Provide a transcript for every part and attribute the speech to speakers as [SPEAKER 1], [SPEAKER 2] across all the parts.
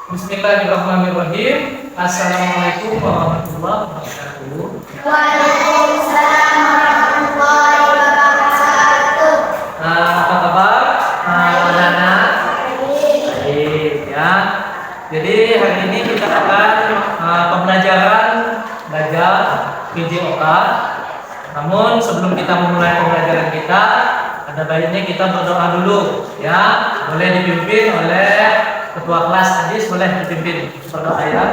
[SPEAKER 1] Bismillahirrahmanirrahim. Assalamualaikum warahmatullahi wabarakatuh.
[SPEAKER 2] Waalaikumsalam warahmatullahi wabarakatuh.
[SPEAKER 1] Apa kabar, anak-anak? Baik ya. Jadi hari ini kita akan pembelajaran belajar PJOK. Namun sebelum kita memulai pembelajaran kita, ada baiknya kita berdoa dulu ya. Boleh dipimpin oleh ketua kelas hadis, boleh dipimpin berdoa ya.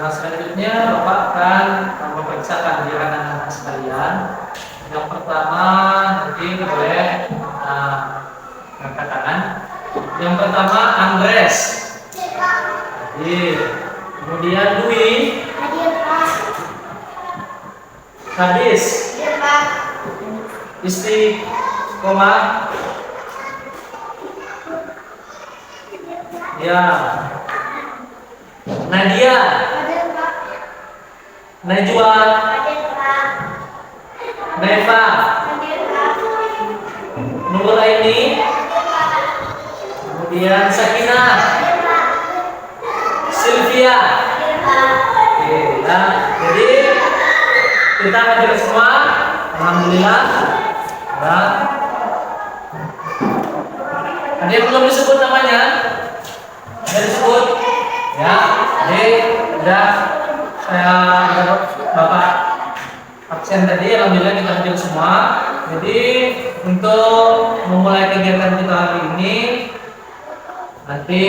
[SPEAKER 1] Selanjutnya Bapak akan memeriksakan diri anak-anak sekalian. Yang pertama nanti boleh angkat tangan. Yang pertama Andres. Hadir. Kemudian Dwi.
[SPEAKER 2] Hadir, Pak.
[SPEAKER 1] Hadis.
[SPEAKER 2] Hadir, Pak.
[SPEAKER 1] Istiqomah. Ya. Nadia.
[SPEAKER 2] Hadir, Pak.
[SPEAKER 1] Najwa.
[SPEAKER 2] Hadir, Pak.
[SPEAKER 1] Neva.
[SPEAKER 2] Hadir, Pak.
[SPEAKER 1] Nuraini. Kemudian Sakinah.
[SPEAKER 2] Hadir, Pak.
[SPEAKER 1] Sylvia.
[SPEAKER 2] Hadir, Pak.
[SPEAKER 1] Oke, ya. Jadi kita hadir semua. Alhamdulillah. Ya. Ada yang belum disebut namanya? Ada disebut? Ya. Jadi udah saya Bapak absen tadi. Alhamdulillah kita hadir semua. Jadi untuk memulai kegiatan kita hari ini, nanti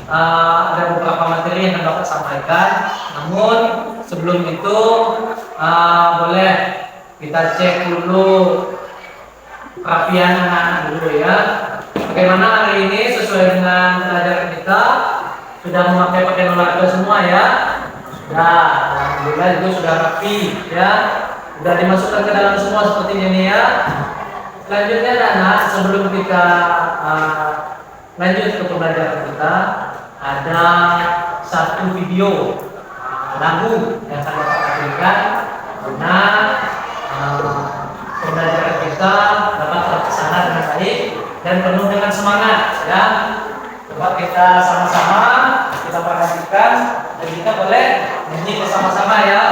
[SPEAKER 1] ada beberapa materi yang akan Bapak sampaikan. Namun sebelum itu boleh kita cek dulu kerapian anak-anak dulu ya. Bagaimana hari ini sesuai dengan pelajaran kita, sudah memakai pakaian olahraga semua ya? Sudah, alhamdulillah juga sudah rapi ya. Sudah dimasukkan ke dalam semua seperti ini ya. Selanjutnya anak, sebelum kita lanjut ke pembelajaran kita, ada satu video lagu yang saya dapat tampilkan karena pembelajaran kita dapat terlaksana dengan baik dan penuh dengan semangat ya. Coba kita sama-sama kita perhatikan dan kita boleh nyanyi bersama-sama ya.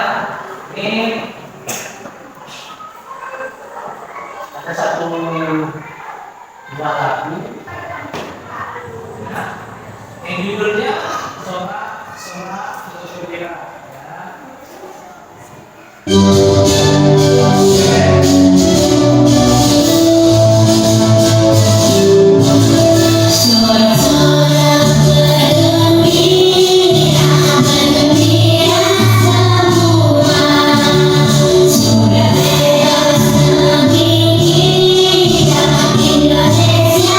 [SPEAKER 1] Ini ada satu buah lagu. Ya. Ini judulnya Sorak Gembira.
[SPEAKER 2] Indonesia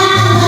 [SPEAKER 2] merdeka,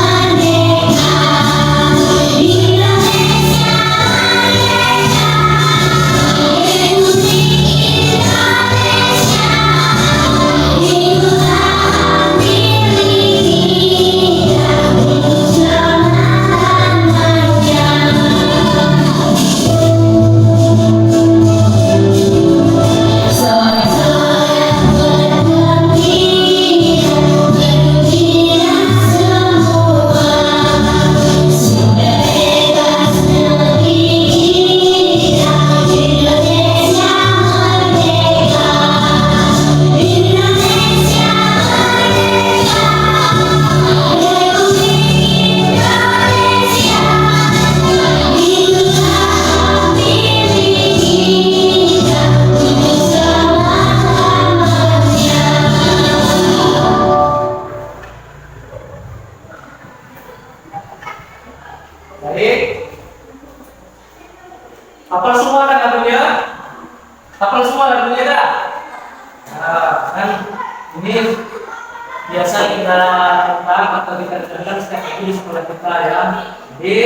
[SPEAKER 1] hafal semua lagunya dah. Nah, kan ini biasa kita tentang atau kita dengarkan setiap minggu di sekolah kita ya. Jadi,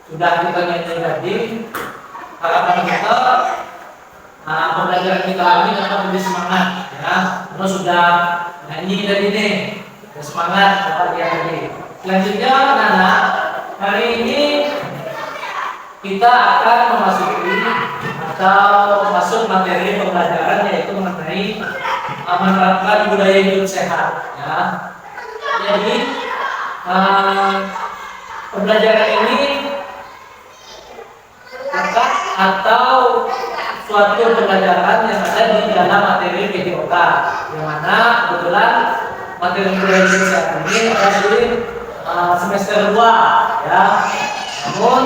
[SPEAKER 1] sudah kita nyanyi tadi. Harapan kita, pembelajaran kita ini dapat lebih semangat ya. Karena sudah nyanyi tadi nih, sudah semangat dapat dia tadi. Selanjutnya, anak-anak, hari ini kita akan memasuki atau masuk materi pembelajaran yaitu mengenai menerapkan budaya hidup sehat ya. Jadi pembelajaran ini lekat atau suatu pembelajaran yang ada di dalam materi PJOK yang mana kebetulan materi budaya hidup sehat ini ada di semester 2 ya. Namun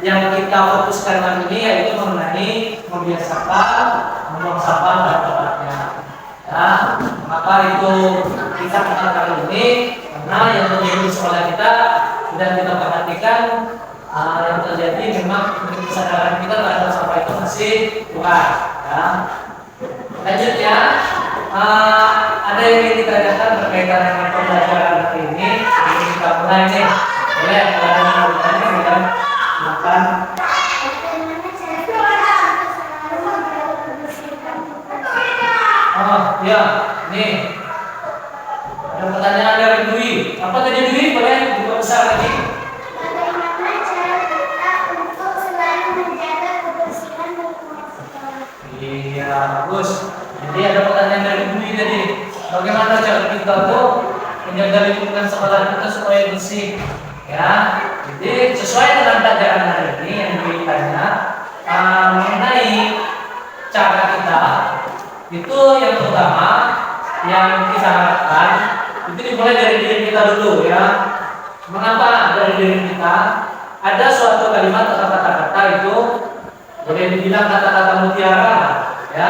[SPEAKER 1] yang kita fokuskan hari ini yaitu mengenai membiasakan membuang sampah pada tempatnya. Ya, maka itu kita akan kali ini karena yang terjadi di sekolah kita sudah kita perhatikan yang terjadi memang kesadaran kita terhadap sampah itu masih kurang. Ya. Lanjut ya, ada yang ingin ditanyakan berkaitan dengan pembelajaran hari ini. Jadi kita mulai nih. Boleh kalau ada yang mau bertanya, boleh. Silakan. Oh ya, nih ada pertanyaan dari Dwi. Apa tadi Dwi? Boleh buka besar lagi.
[SPEAKER 2] Bagaimana cara kita untuk selalu menjaga kebersihan lingkungan sekolah?
[SPEAKER 1] Iya, bagus. Jadi ada pertanyaan dari Dwi tadi. Bagaimana cara kita tuh menjaga lingkungan sekolah kita supaya bersih? Ya, jadi sesuai dengan pelajaran hari ini yang Dwi tanya mengenai cara kita. Itu yang pertama yang kita harapkan itu dimulai dari diri kita dulu ya. Mengapa dari diri kita? Ada suatu kalimat atau kata-kata itu boleh dibilang kata-kata mutiara ya.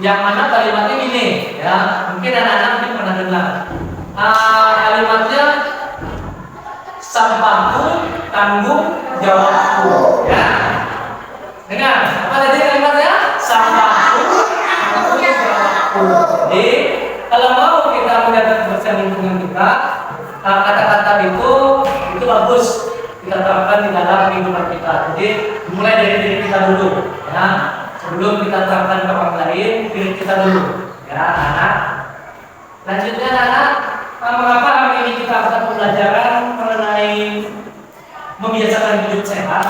[SPEAKER 1] Yang mana kalimatnya ini ya. Mungkin anak-anak mungkin pernah dengar. Kalimatnya sampahku tanggung jawabku ya. Dengar apa tadi kalimatnya? Sampahku tanggung jawabku. Jadi kalau mau kita menjaga kebersihan lingkungan kita, kata-kata itu bagus kita terapkan di dalam kehidupan kita. Jadi mulai dari diri kita dulu ya. Sebelum kita terapkan ke orang lain, diri kita dulu ya anak. Lanjutnya anak, mengapa hari ini kita akan pembelajaran mengenai membiasakan hidup sehat,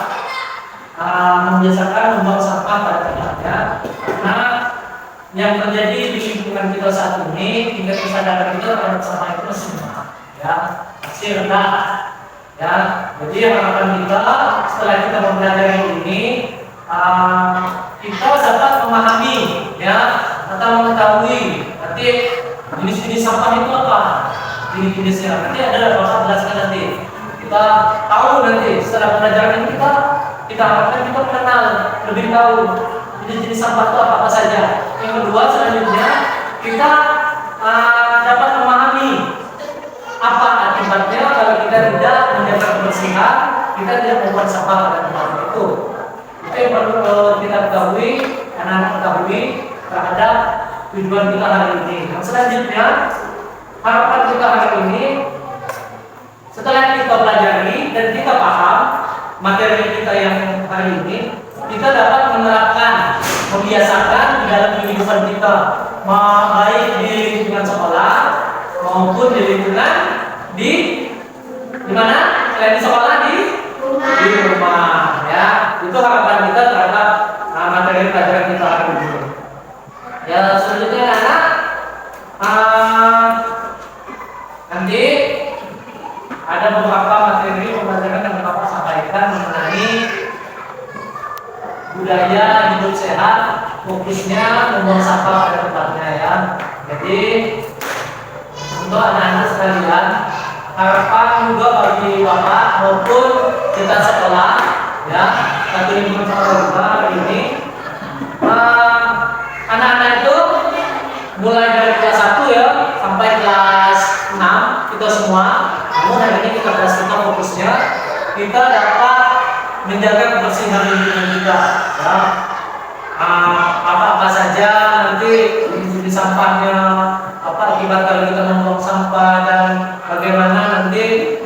[SPEAKER 1] membiasakan membuang sampah pada tempatnya. Karena yang terjadi di lingkungan kita saat ini, tingkat kesadaran kita terhadap sampah itu masih rendah, ya, masih rendah, ya. Jadi harapan kita setelah kita mempelajari ini, kita dapat memahami, ya, atau mengetahui nanti jenis-jenis sampah itu apa, jenis-jenisnya. Nanti ada Bapak jelaskan nanti. Kita tahu nanti setelah pelajaran ini kita harapkan kita mengenal lebih tahu jenis-jenis sampah itu apa saja. Yang kedua selanjutnya kita dapat memahami apa akibatnya kalau kita tidak menjaga kebersihan, kita tidak membuang sampah pada tempat itu. Itu yang perlu kita ketahui, anak-anak ketahui terhadap tujuan kita hari ini. Yang selanjutnya harapan kita hari ini setelah kita pelajari dan kita paham materi kita yang hari ini, kita dapat menerapkan, membiasakan di dalam kehidupan kita, baik di lingkungan sekolah maupun di lingkungan di mana? Selain di sekolah di rumah, ya. Itu harapan kita terhadap materi pelajaran kita hari ini. Ya, selanjutnya anak, nanti ada beberapa materi pembelajaran yang Bapak sampaikan mengenai budaya hidup sehat, fokusnya membuang sampah pada tempatnya ya. Jadi untuk anak-anak sekalian, harapan juga bagi Bapak maupun kita sekolah ya, satu lingkungan sekolah juga hari ini, anak-anak itu mulai dari kelas 1 ya sampai kelas 6 kita semua. Namun hari ini kita kelas 5 fokusnya kita dapat menjaga kebersihan lingkungan kita. Ya. Apa-apa saja nanti di sampahnya, apa akibat kalau kita membuang sampah, dan bagaimana nanti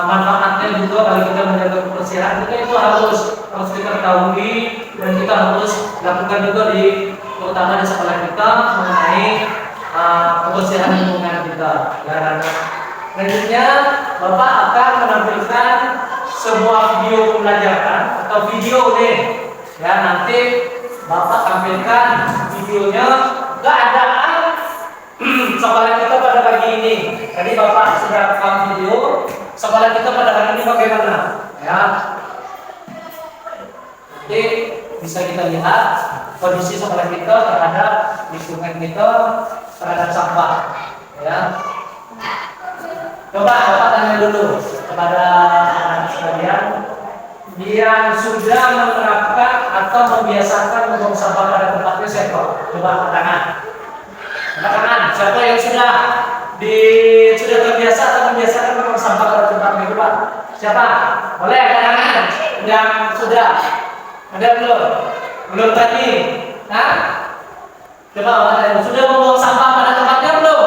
[SPEAKER 1] manfaatnya juga kalau kita menjaga kebersihan. Itu harus kita ketahui, dan kita harus lakukan juga terutama di sekolah kita mengenai kebersihan lingkungan kita. Dan selanjutnya Bapak akan menampilkan sebuah video pembelajaran atau video nih. Ya, nanti Bapak tampilkan videonya keadaan sekolah kita pada pagi ini. Tadi Bapak sudah rekam video sekolah kita pada hari ini bagaimana? Ya. Nanti bisa kita lihat kondisi sekolah kita terhadap lingkungan kita, terhadap sampah. Ya. Coba Bapak tanya dulu kepada anak sekalian yang sudah menerapkan atau membiasakan membuang sampah pada tempatnya siapa? Coba angkat tangan. Angkat tangan. Siapa yang sudah terbiasa atau membiasakan membuang sampah pada tempatnya? Coba. Siapa? Boleh angkat tangan. Yang sudah. Ada belum? Belum tadi. Nah, coba angkat tangan. Sudah membuang sampah pada tempatnya belum?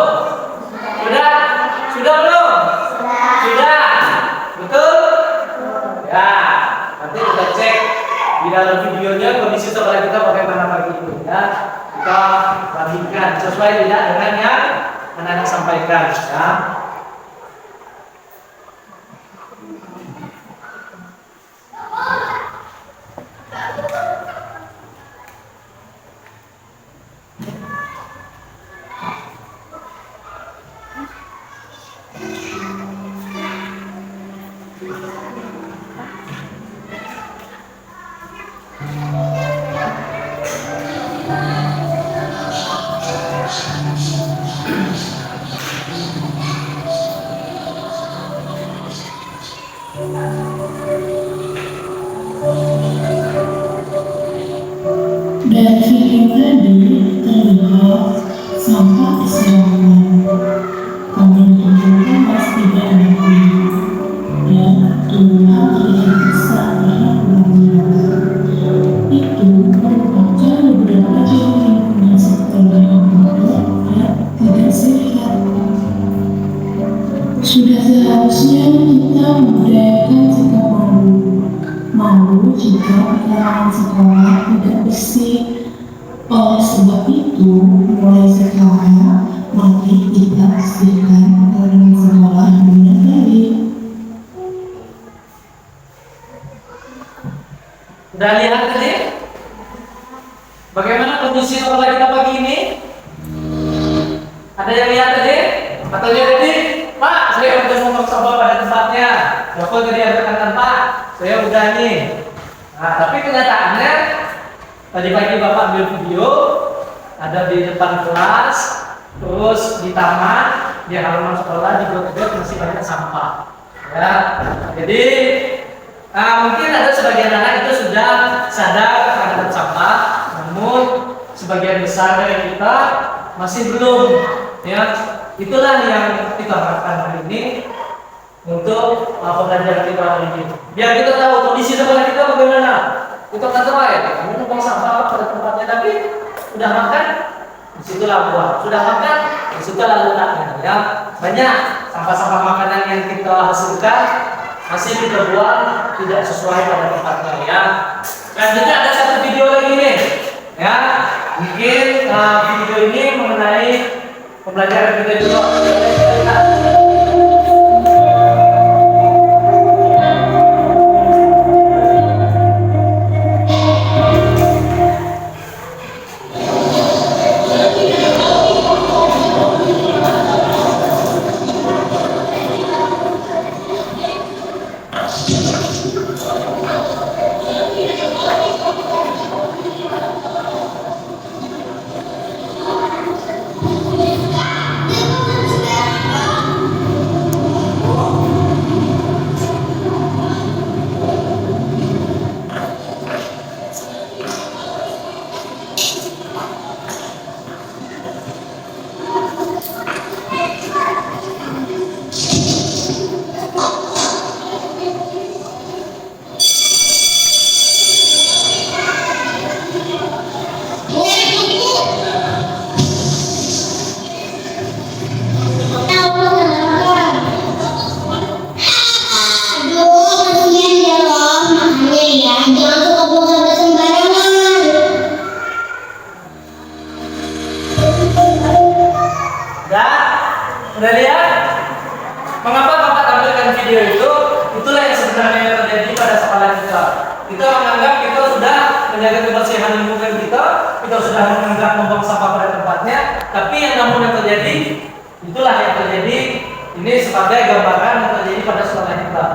[SPEAKER 1] Sudah? Sudah belum? Sudah. Betul? Ya. Nanti kita cek di dalam videonya kondisi sekolah kita bagaimana pagi ini, ya. Kita bandingkan sesuai tidak dengan yang anak-anak sampaikan, ya.
[SPEAKER 3] Dari video tadi terlihat sampah disebarkan. Kemudian juga masih tidak ada dan inilah tidak bisa dilakukan. Itu merupakan beberapa dari lingkungan sekolah yang buruk dan tidak sehat. Sudah seharusnya kita membudayakan sikap malu jika lingkungan sekolah tidak bersih. Oleh sebab itu, mulai sekarang mari kita bersihkan lingkungan sekolah dengan baik.
[SPEAKER 1] Udah lihat tadi? Bagaimana kondisi sekolah kita pagi ini? Ada yang lihat tadi? Atau lihat tadi? Pak, saya udah membuang sampah pada tempatnya. Bapak tadi ada katakan, Pak, saya udah nih. Nah, tapi kenyataannya tadi pagi Bapak ambil video, ada di depan kelas, terus di taman, di halaman sekolah, di got-got masih banyak sampah. Ya, jadi mungkin ada sebagian anak itu sudah sadar terhadap sampah, namun sebagian besar dari kita masih belum. Ya, itulah yang kita harapkan hari ini untuk pembelajaran kita hari ini. Biar kita tahu kondisi sekolah kita bagaimana. Kita nggak tahu ya, kamu membuang sampah pada tempatnya, tapi sudah makan, disitulah buang. Sudah makan, disitulah letaknya. Ya, banyak sampah-sampah makanan yang kita hasilkan masih kita buang tidak sesuai pada tempatnya. Ya, selanjutnya ada satu video lagi nih. Ya, mungkin video ini mengenai pembelajaran kita juga. sudah menganggap membuang sampah pada tempatnya, tapi namun yang terjadi, itulah yang terjadi. Ini sebagai gambaran yang terjadi pada sekolah kita.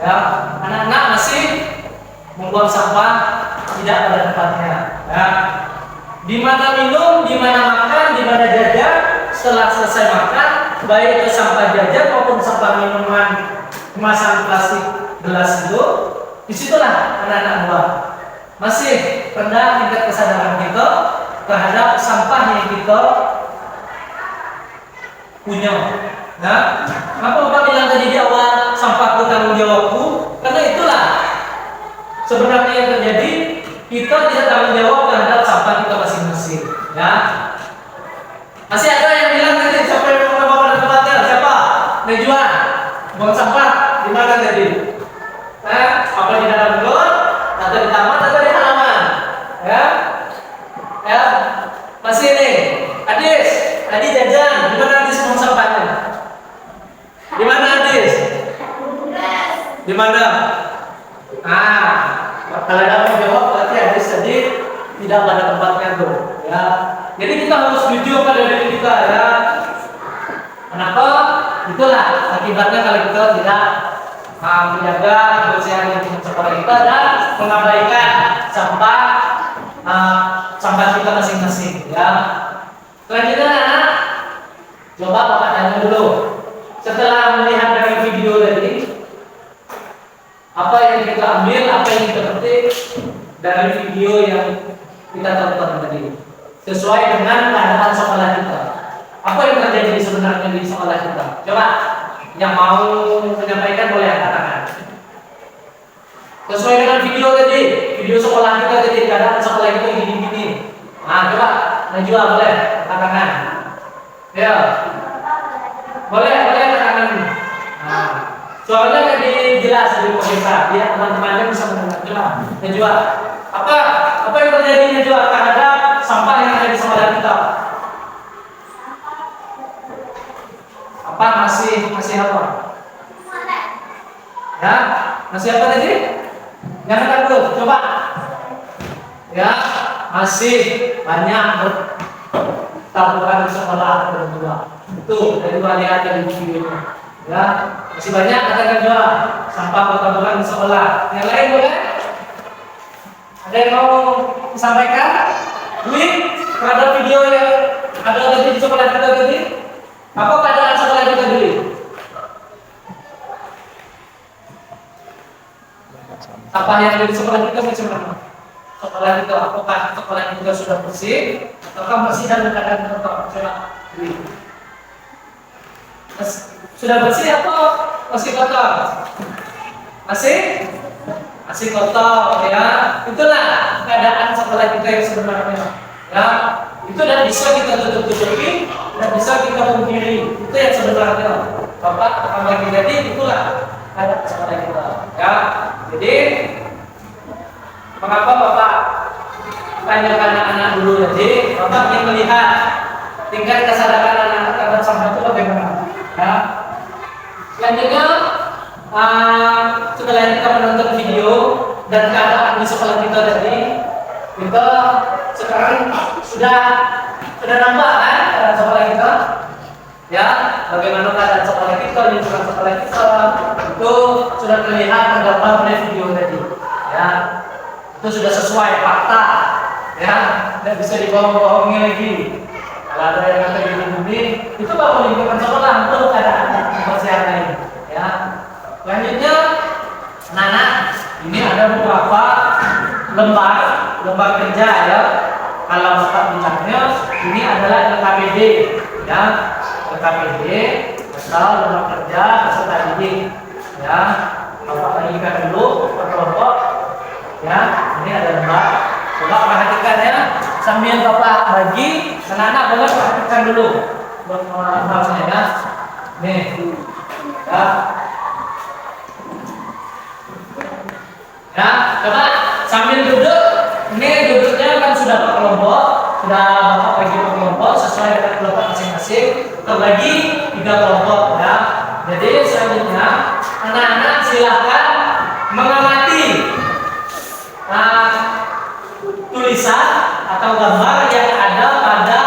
[SPEAKER 1] Ya, anak-anak masih membuang sampah tidak pada tempatnya. Ya. Di mana minum, di mana makan, di mana jajan, setelah selesai makan, baik itu sampah jajan maupun sampah minuman kemasan plastik gelas itu, disitulah anak-anak buang. Masih rendah tingkat kesadaran kita terhadap sampah yang kita punya. Nah, kenapa Bapak bilang tadi di awal sampahku tanggung jawabku? Karena itulah sebenarnya yang terjadi, kita tidak tanggung jawab terhadap sampah kita masing-masing. Ya, masih ada yang bilang tadi siapa yang mau bawa pada tempatnya? Siapa? Najwa, buang sampah di mana tadi? Apa di dalam got, atau di taman, atau di halaman? Ya, ya, masih nih, Adis, tadi jajan, di mana Adis buang sampahnya? Di mana Adis? Di mana? Kalau ada yang jawab berarti Adis tadi tidak pada tempatnya tuh. Ya, jadi kita harus jujur pada diri kita ya. Kenapa? Itulah akibatnya kalau kita tidak menjaga kebersihan lingkungan sekolah kita dan mengabaikan sampah kita masing-masing. Ya. Selanjutnya, anak, coba Bapak tanya dulu. Setelah melihat dari video tadi, apa yang kita ambil, apa yang kita petik dari video yang kita tonton tadi, sesuai dengan keadaan sekolah kita. Apa yang terjadi sebenarnya di sekolah kita? Coba yang mau menyampaikan boleh angkat tangan. Sesuai dengan video tadi, video sekolah kita tadi, keadaan sekolah kita gini-gini. Coba Najwa boleh angkat tangan. Ya, boleh angkat tangan. Soalnya tadi jelas dari pemirsa, ya teman-temannya bisa mendengar. Coba Najwa, apa yang terjadi Najwa terhadap sampah yang ada di sekolah kita? Apa masih apa? Ya, masih apa tadi? Jangan takut, coba. Ya, masih banyak bertaburan di sekolah berdua. Itu dari lihat dari videonya. Ya, masih banyak katakan juga sampah bertaburan di sekolah. Yang lain boleh? Ada yang mau disampaikan? Dwi, terhadap video yang ada tadi di sekolah kita tadi? Apa keadaan sekolah kita dulu? Sampah yang ada di sekolah kita bagaimana? Sekolah kita, apakah sekolah kita sudah bersih atau masih dalam keadaan kotor? Coba Dwi. Sudah bersih atau masih kotor? Masih kotor ya. Itulah keadaan sekolah kita yang sebenarnya. Ya, itu dan bisa kita tutup-tutupi dan bisa kita pungkiri. Itu yang sebenarnya. Bapak akan lagi jadi itulah keadaan sekolah kita. Ya. Jadi mengapa Bapak tanyakan anak-anak dulu tadi? Bapak ingin melihat tingkat kesadaran anak-anak terhadap sampah itu bagaimana? Ya. Selanjutnya, setelah kita menonton video dan keadaan di sekolah kita tadi, kita sekarang sudah nampak kan keadaan sekolah kita, ya bagaimana keadaan sekolah kita, lingkungan sekolah kita itu sudah terlihat tergambar pada video tadi, ya itu sudah sesuai fakta, ya tidak bisa dibohong-bohongi lagi. Kalau ada yang kata gini, itu baru lingkungan sekolah untuk keadaan kebersihan lain. Ya. Selanjutnya, Nana, ini ada beberapa lembar kerja ya. Kalau Bapak bilangnya, ini adalah LKPD, ya. LKPD atau lembar kerja peserta didik, ya. Bapak bagikan dulu per kelompok, ya. Ini ada lembar. Coba perhatikan ya. Sambil Bapak bagi, anak-anak boleh perhatikan dulu lembarnya ya. Nih, ya. Ya, coba sambil duduk. Ini duduknya kan sudah per kelompok, sudah Bapak bagi per kelompok sesuai dengan kelompok masing-masing. Terbagi 3 kelompok ya. Jadi selanjutnya anak-anak silakan mengamati tulisan atau gambar yang ada pada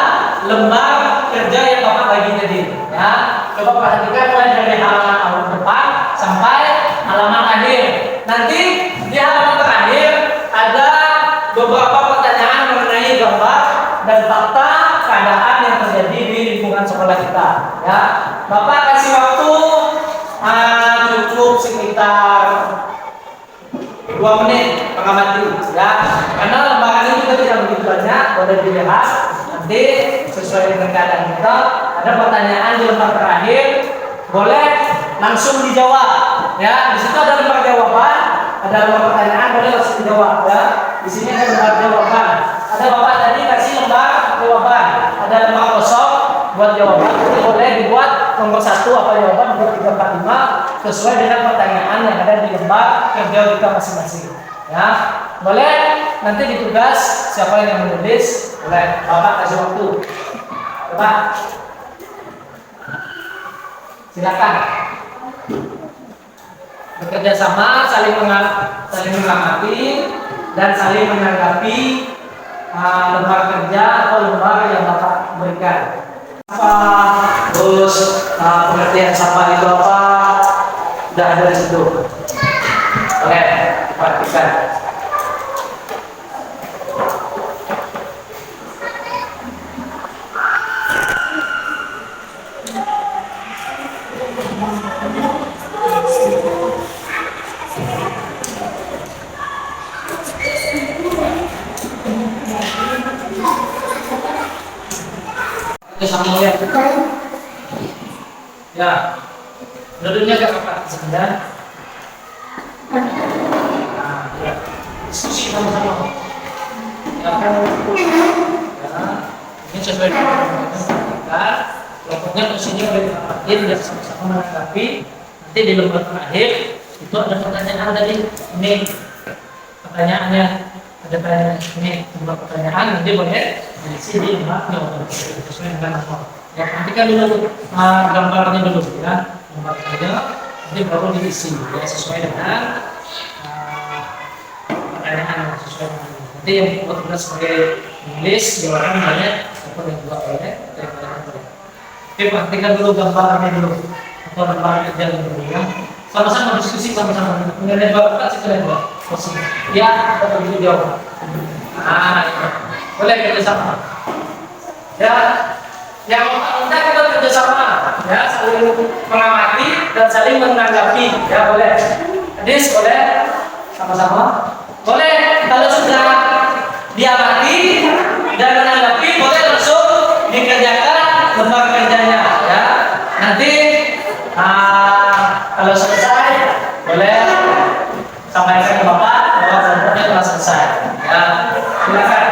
[SPEAKER 1] lembar kerja yang Bapak bagi tadi. Ya, coba perhatikan mulai dari halaman awal depan sampai halaman akhir. Nanti di halaman terakhir ada beberapa pertanyaan mengenai gambar dan fakta keadaan yang terjadi di lingkungan sekolah kita. Ya, Bapak kasih waktu cukup sekitar 2 menit mengamati, ya. Karena lembaran ini juga tidak begitu banyak, boleh dilihat. Nanti sesuai dengan keadaan kita, ada pertanyaan di lembar terakhir, boleh langsung dijawab. Ya, di situ ada lembar jawaban, ada lembar pertanyaan, boleh langsung dijawab. Ya, di sini ada lembar jawaban. Ada Bapak tadi kasih lembar jawaban, ada lembar kosong buat jawaban. Itu boleh dibuat nomor 1 apa jawaban, 2, 3, 4, 5 sesuai dengan pertanyaan yang ada di lembar kerja kita masing-masing. Ya, boleh nanti ditugas siapa yang menulis, boleh Bapak kasih waktu. Coba, silakan. Bekerja sama, saling mengamati dan saling menanggapi lembar kerja atau lembar yang Bapak berikan. Terus pengertian sampah itu apa? Sudah ada di situ. Oke, perhatikan. Sama lihat. Ya, duduknya agak rapat sebentar. Nah, ya. Diskusi sama-sama. Ya, kan? Ya, ini sesuai dengan kita. Kelompoknya posisinya boleh dirapatin dan sama-sama menanggapi. Nanti di lembar terakhir itu ada pertanyaan tadi. Ini pertanyaannya. Ada pertanyaan ini, jumlah pertanyaan nanti boleh diisi di lembar jawaban sesuai dengan nomor. Ya, nantikan dulu gambarnya dulu, ya, gambar aja, nanti baru diisi, ya, sesuai dengan pertanyaan yang sesuai dengan ini. Nanti yang tugas sebagai menulis jawaban banyak, ataupun yang juga boleh, atau yang lain boleh. Oke, perhatikan dulu gambarnya dulu, atau lembar kerja dulu, ya. Sama-sama diskusi sama-sama. Mengenai bapak sih kalian buat posisi. Ya, atau begitu jawab. Nah, itu. Boleh kerjasama. Ya, yang kita kerjasama. Ya, saling mengamati dan saling menanggapi. Ya, boleh. Adis, boleh. Sama-sama. Boleh. Kalau sudah diamati dan menanggapi, boleh langsung dikerjakan lembar kerjanya. Ya, nanti. Kalau selesai, boleh sampaikan ke Bapak bahwa kelompoknya telah selesai. Ya, silakan.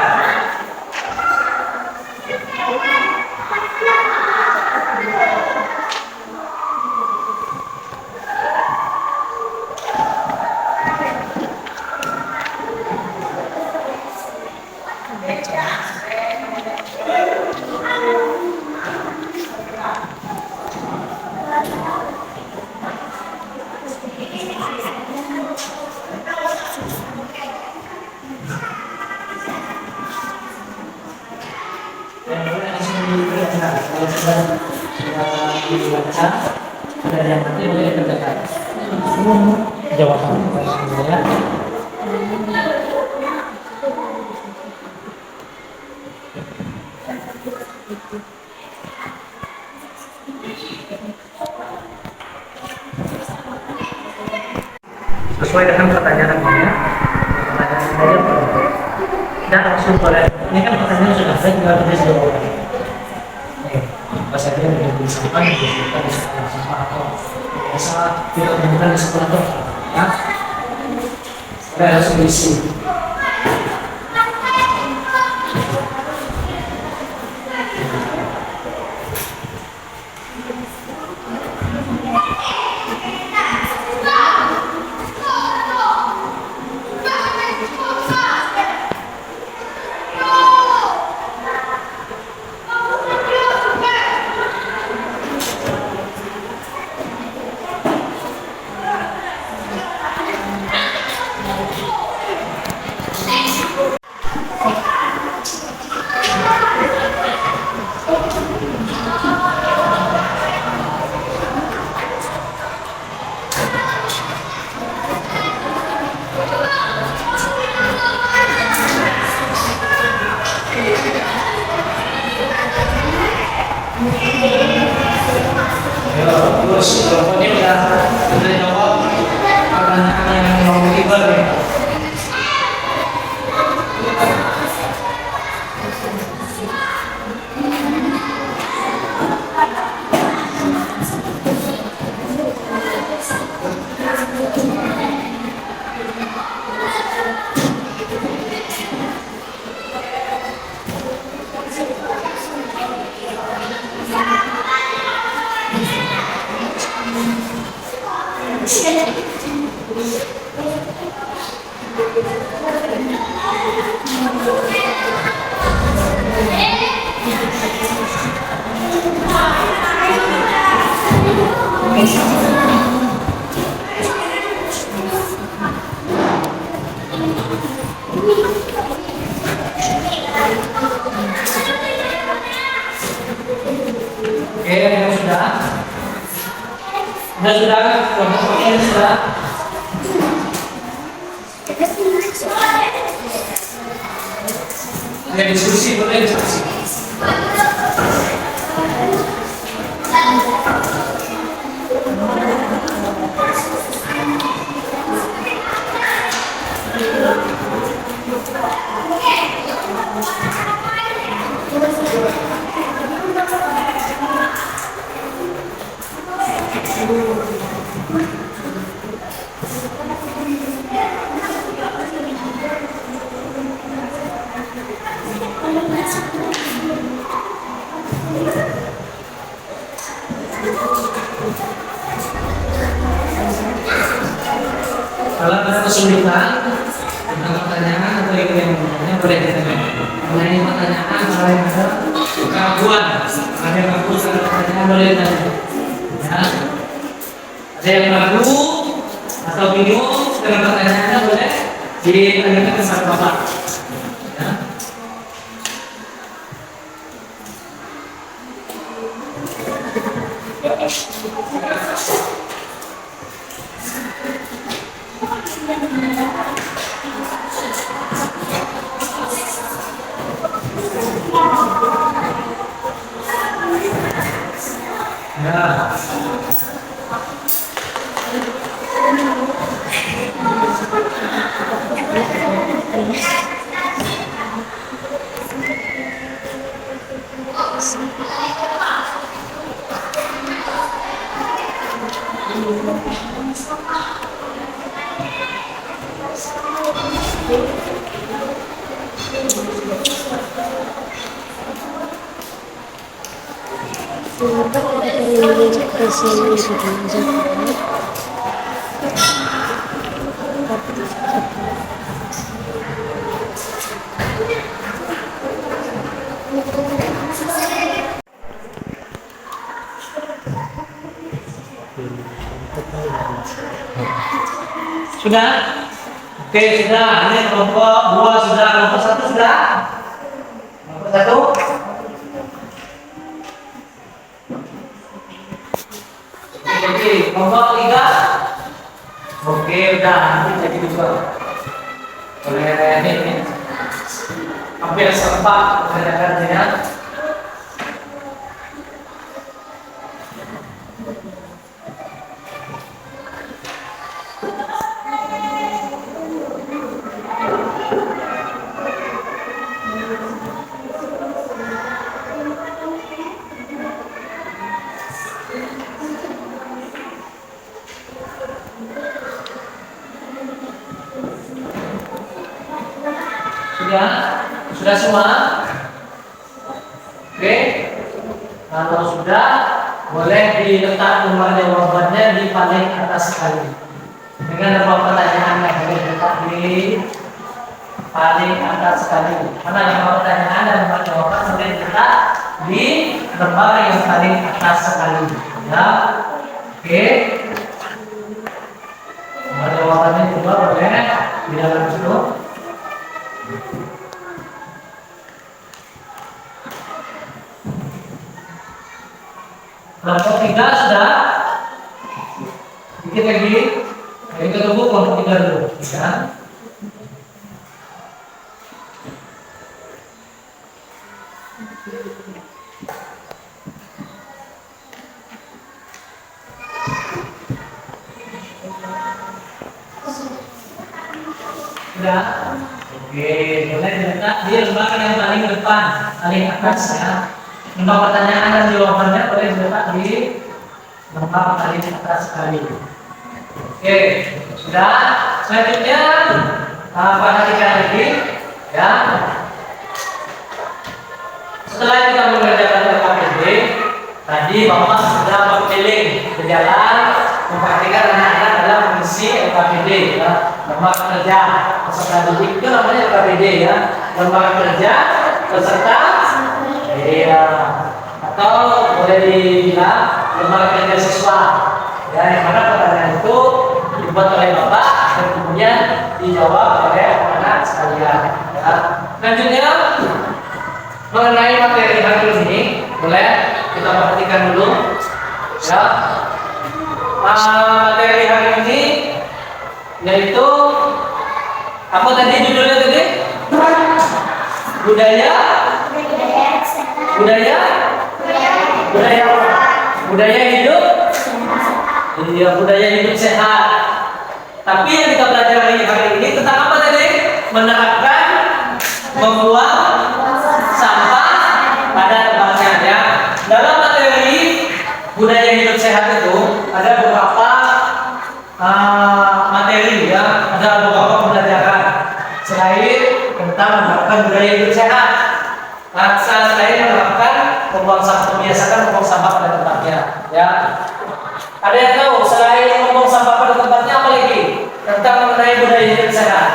[SPEAKER 1] Kalau sudah dibaca, ada yang nanti boleh dikerjakan. Jawaban ya. Sesuai dengan pertanyaannya, dan langsung boleh. Ini kan pertanyaan sudah saya tinggal tulis jawaban. Bahasa kita tidak disampaikan, kita bisa sama atau biasa tidak menemukan di sekolah itu, ya. Kita langsung diisi. Bagus, kelompok ini udah jawab pertanyaan yang nomor 3 nih. Oke, yang sudah kelompok ini sudah. Ya, diskusi, boleh diskusi. Kalau ada kesulitan tentang pertanyaan atau yang bertanya boleh ditanya. Mengenai pertanyaan kalau yang ada keraguan, ada yang ragu ada pertanyaan boleh ditanya. Ya. Ada yang ragu atau bingung dengan pertanyaannya boleh ditanyakan ke Bapak. Ya. Ya. Sudah? Oke, sudah. Ini kelompok 2 sudah, kelompok 1 sudah. Kelompok 1. Oke, kelompok 3. Oke, udah. Nanti jadi juga. Boleh ini. Hampir serempak kerja-kerjanya. Sudah semua? Oke. Kalau sudah, boleh diletak nomor jawabannya di paling atas sekali. Dengan beberapa pertanyaan yang boleh diletak di paling atas sekali. Karena beberapa pertanyaan dan beberapa jawaban boleh diletak di lembar yang paling atas sekali. Ya. Oke. Nomor jawabannya juga boleh di dalam situ. Kelompok 3 sudah. Dikit lagi. Kita tunggu kelompok 3 dulu. Ya. di lembaga yang paling depan, paling atas ya. Lembaga pertanyaan dan jawabannya boleh diletak di lembaga paling atas sekali. Oke, sudah. Selanjutnya perhatikan lagi ya. Setelah kita mengerjakan LKPD, tadi Bapak sudah berkeliling berjalan memperhatikan anak-anak dalam fungsi LKPD ya. Lembaga kerja peserta didik itu namanya LKPD ya. Lembaga kerja peserta ya, atau boleh dibilang lembaga kerja siswa ya, yang mana pertanyaan itu dibuat oleh Bapak dan kemudian dijawab oleh anak-anak sekalian ya. Selanjutnya mengenai materi hari ini, boleh kita perhatikan dulu ya. Materi hari ini yaitu apa tadi judulnya tadi? Budaya hidup. Iya, budaya hidup sehat. Tapi yang kita pelajari hari ini tentang apa tadi? Menerapkan membuang sampah pada tempatnya ya. Dalam materi budaya hidup sehat itu ada beberapa materi ya, ada beberapa pembelajaran selain tentang menerapkan budaya hidup sehat. Selain menerapkan membiasakan membuang sampah pada tempatnya ya. Ada yang tahu selain membuang sampah pada tempatnya apa lagi tentang mengenai budaya hidup sehat?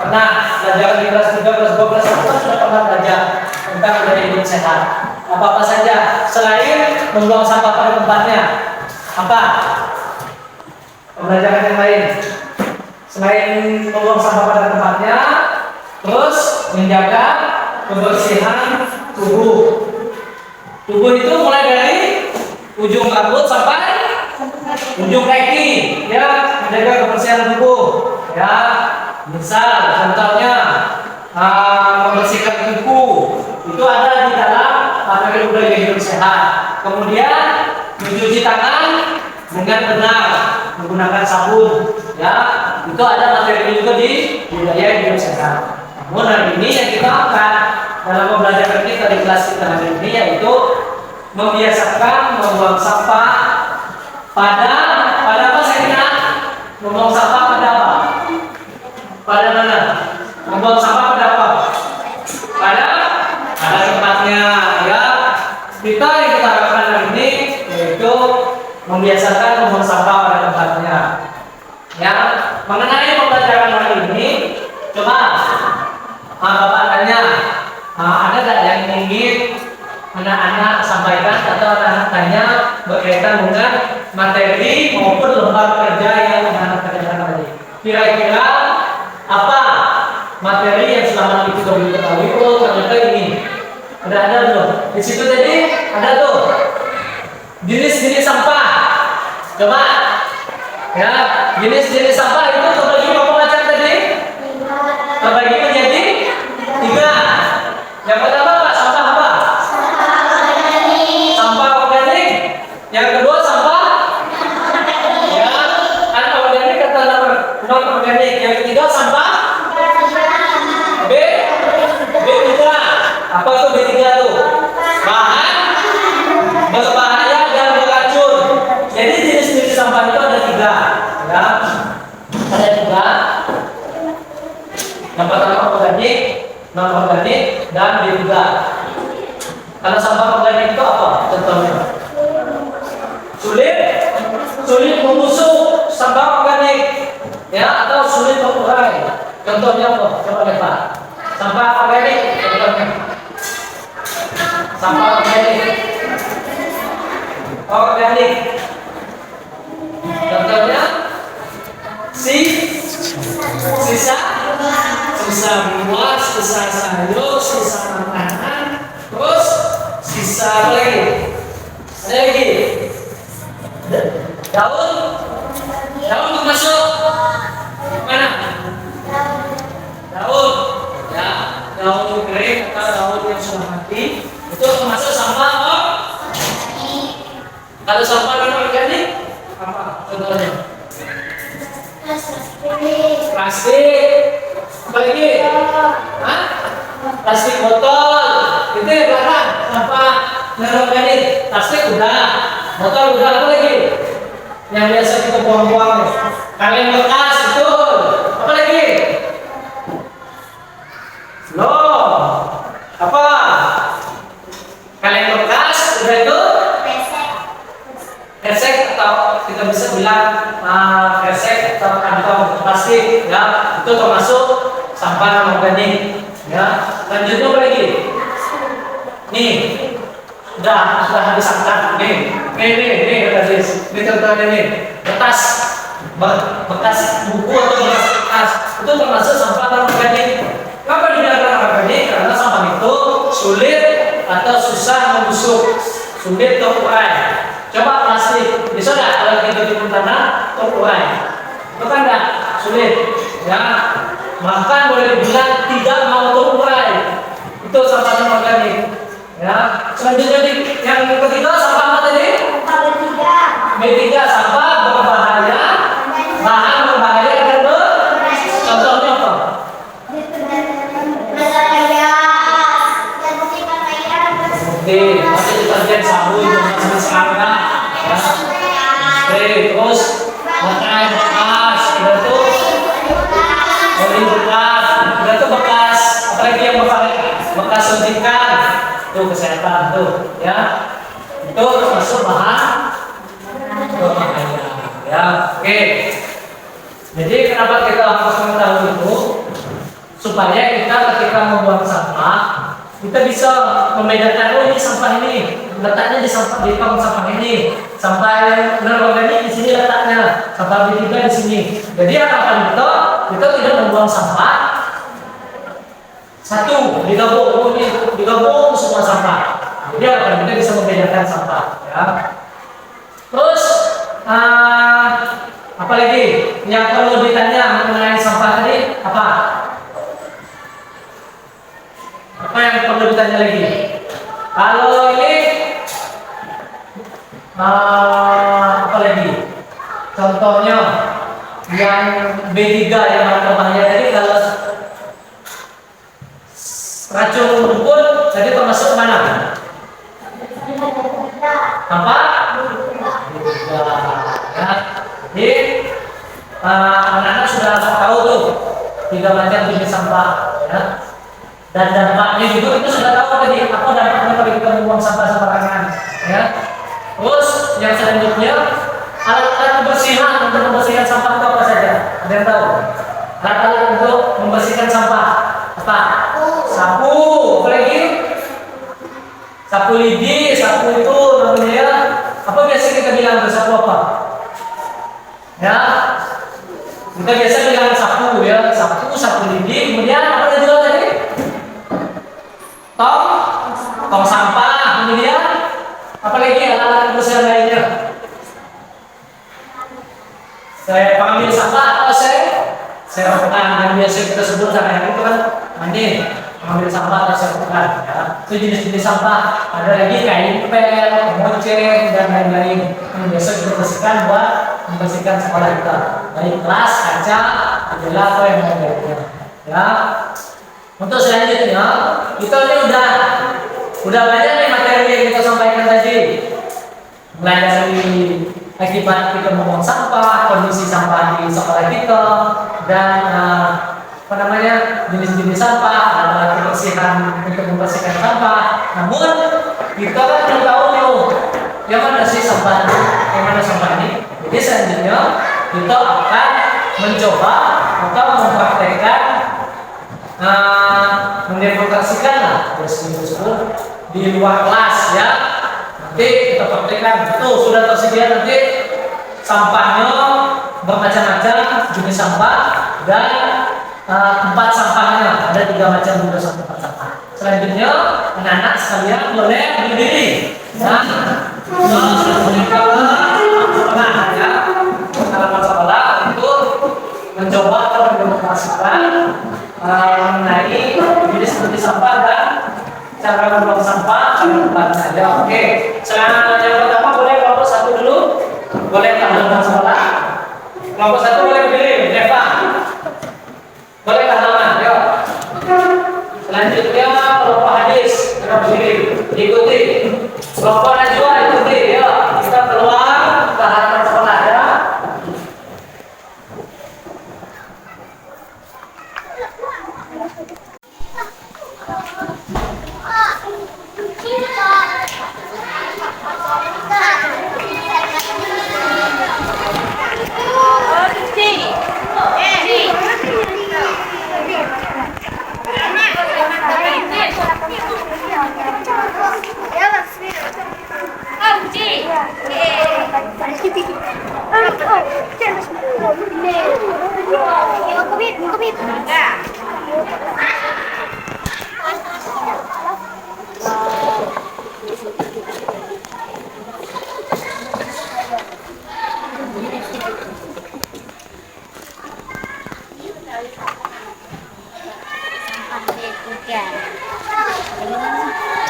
[SPEAKER 1] Pernah belajar di kelas 3, kelas 2, kelas 1 sudah pernah belajar tentang budaya hidup sehat. Apa saja selain membuang sampah pada tempatnya? Apa pembelajaran yang lain? Selain membuang sampah pada tempatnya, terus menjaga kebersihan tubuh. Tubuh itu mulai dari ujung rambut sampai ujung kaki ya, menjaga kebersihan tubuh ya. Misal contohnya membersihkan kuku itu ada di dalam materi budaya hidup sehat. Kemudian mencuci tangan dengan benar menggunakan sabun ya, itu ada materi juga di budaya hidup sehat. Namun hari ini yang kita angkat dalam pembelajaran kita di kelas kita hari ini yaitu membiasakan membuang sampah pada apa saya kira? Membuang sampah pada apa? Pada mana? Membuang sampah pada apa? Pada tempatnya ya. Kita yang kita lakukan hari ini yaitu membiasakan membuang sampah pada tempatnya. Ya, mengenai pembelajaran hari ini, coba Bapak tanya, ada nggak yang ingin anak-anak sampaikan atau anak-anak tanya berkaitan dengan materi maupun lembaga kerja yang anak-anak kerjakan tadi? Kira-kira apa materi yang selama ini kita belum ketahui? Oh, ternyata ini ada belum? Di situ tadi ada tuh jenis-jenis sampah. Coba ya, jenis-jenis sampah itu terbagi berapa macam tadi? Terbagi menjadi 3. Yang pertama apa? Sampah apa? Sampah organik. Yang kedua sampah ya anorganik atau non organik. Yang ketiga sampah B3. Apa itu B3 tuh? Bahan berbahaya dan beracun. Jadi jenis-jenis sampah itu ada 3 ya. Ada 3. Yang pertama organik, non organik, dan B3. Karena sampah organik itu apa? Contohnya sulit membusuk sampah organik ya, atau sulit terurai. Contohnya apa? Coba lihat Pak. Sampah organik contohnya. Sampah organik. Contohnya sisa buah, sisa sayur, sisa makanan, terus sisa apa lagi? Ada lagi? Daun termasuk mana? Daun ya, daun kering atau daun yang sudah mati itu termasuk sampah apa? Kalau sampah non organik apa contohnya? Plastik. Apa lagi? Hah? plastik botol, itu yang belakang sampah non-organik. Plastik udah, botol udah, apa lagi? Yang biasa kita buang-buang, kaleng bekas betul. Apa lagi? Loh, apa? Kaleng bekas udah itu? Kresek atau kita bisa bilang kresek atau kantong plastik, ya itu termasuk sampah non-organik. Ya, lanjutnya apa lagi? Nih, sudah habis angkat. Nih, habis. Ini contohnya nih, bekas buku atau bekas kertas itu termasuk sampah non-organik. Kenapa dikatakan non-organik? Karena sampah itu sulit atau susah membusuk, sulit terurai. Coba plastik, bisa nggak kalau kita timbun tanah terurai? Itu kan nggak sulit, ya. Bahkan boleh dibilang tidak mau terurai. Itu sampah non-organik. Ya, selanjutnya yang ketiga sampah apa tadi? B3 sampah berbahaya, bahan berbahaya dan contohnya apa? Oke, masih deterjen sabun, jenis sarga, ya. Terus baterai bekas, itu oli bekas, itu bekas, apalagi yang bekas suntikan, itu kesehatan tuh, ya. Itu termasuk bahan berbahaya, ya. Oke. Jadi kenapa kita harus mengetahui itu? Supaya kita ketika membuang sampah, kita bisa membedakan, oh ini sampah ini letaknya di tong sampah ini, sampah non-organik di sini letaknya, sampah B3 di sini. Jadi harapan kita tidak membuang sampah satu digabung semua sampah. Jadi harapan kita bisa membedakan sampah, ya. Terus apa lagi yang perlu ditanya mengenai sampah tadi? Apa yang perlu ditanya lagi? Kalau ini apa lagi? Contohnya yang B3 yang berbahaya tadi, kalau racun rumput tadi termasuk mana? Apa? Ya. Jadi anak-anak sudah tahu tuh 3 macam jenis sampah, ya. Dan dampaknya juga itu sudah tahu tadi apa dampaknya kalau kita membuang sampah sembarangan, ya. Terus yang selanjutnya alat-alat kebersihan untuk membersihkan sampah itu apa saja? Ada yang tahu? Alat-alat untuk membersihkan sampah apa? Sapu, apa lagi? Sapu lidi, sapu itu namanya apa biasa kita bilang sapu apa? Ya, kita biasa bilang sapu, ya, sapu lidi. Kemudian apa lagi tadi? Tong sampah, kemudian apalagi alat-alat kebersihan lainnya. Saya pengambil sampah atau saya rapikan, yang biasa kita sebut sehari-hari itu kan mandi, mengambil sampah atau saya rapikan, ya. Itu jenis-jenis sampah. Ada lagi kain pel, moceng dan lain-lain yang biasa kita bersihkan buat membersihkan sekolah kita, dari kelas, kaca, jendela atau yang lainnya, ya. Untuk selanjutnya, kita ini udah banyak nih materi yang kita sampaikan tadi. Mulai dari akibat kita membuang sampah, kondisi sampah di sekolah kita, dan jenis-jenis sampah, alat kebersihan untuk membersihkan sampah. Namun kita kan belum tahu nih, yang mana sih sampah ini, yang mana sampah ini. Jadi selanjutnya kita akan mencoba atau mempraktekkan mendemonstrasikan tersebut di luar kelas, ya. Nanti kita praktekkan. Tuh sudah tersedia nanti sampahnya bermacam-macam jenis sampah dan tempat sampahnya ada 3 macam juga tempat sampah. Selanjutnya anak-anak sekalian boleh berdiri. Nah, halaman sekolah untuk mencoba atau mendemonstrasikan mengenai jenis seperti sampah dan cara membuang sampah pada tempatnya saja. Oke. Sekarang yang pertama boleh kelompok 1 dulu. Boleh ke halaman sekolah. Kelompok 1 boleh berdiri. Deva. Boleh ke halaman. Yuk. Selanjutnya sudah berdiri. Ikuti. Kelompok Najwa ikuti ya. Kita keluar ke halaman sekolah ya.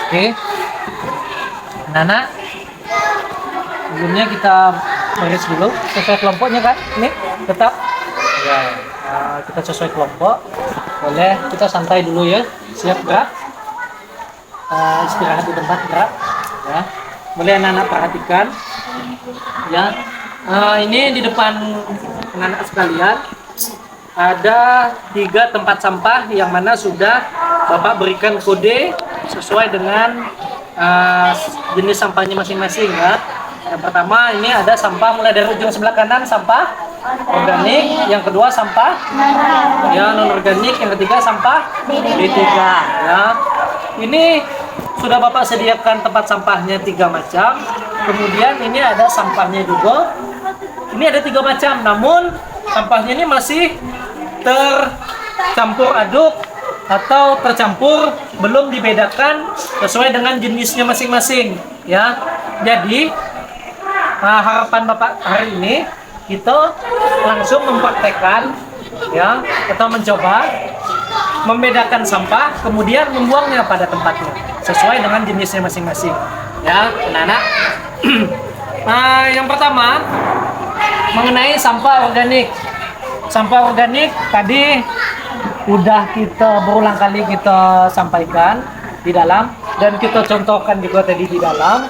[SPEAKER 1] Oke, Nana, sebelumnya kita beres dulu sesuai kelompoknya kan? Ini tetap ya, kita sesuai kelompok. Boleh kita santai dulu ya, siap gerak, istirahat di tempat gerak ya. Boleh anak-anak perhatikan ya. Ini di depan anak-anak sekalian ada 3 tempat sampah yang mana sudah Bapak berikan kode sesuai dengan jenis sampahnya masing-masing ya. Yang pertama ini ada sampah mulai dari ujung sebelah kanan sampah organik, yang kedua sampah ya non organik, yang ketiga sampah B3 ya. Ini sudah Bapak sediakan tempat sampahnya 3 macam. Kemudian ini ada sampahnya juga. Ini ada 3 macam, namun sampahnya ini masih tercampur aduk atau tercampur, belum dibedakan sesuai dengan jenisnya masing-masing ya. Jadi harapan Bapak hari ini kita langsung mempraktekkan ya, atau mencoba membedakan sampah kemudian membuangnya pada tempatnya sesuai dengan jenisnya masing-masing ya anak-anak. Yang pertama mengenai sampah organik. Sampah organik tadi udah kita berulang kali kita sampaikan di dalam, dan kita contohkan juga tadi di dalam.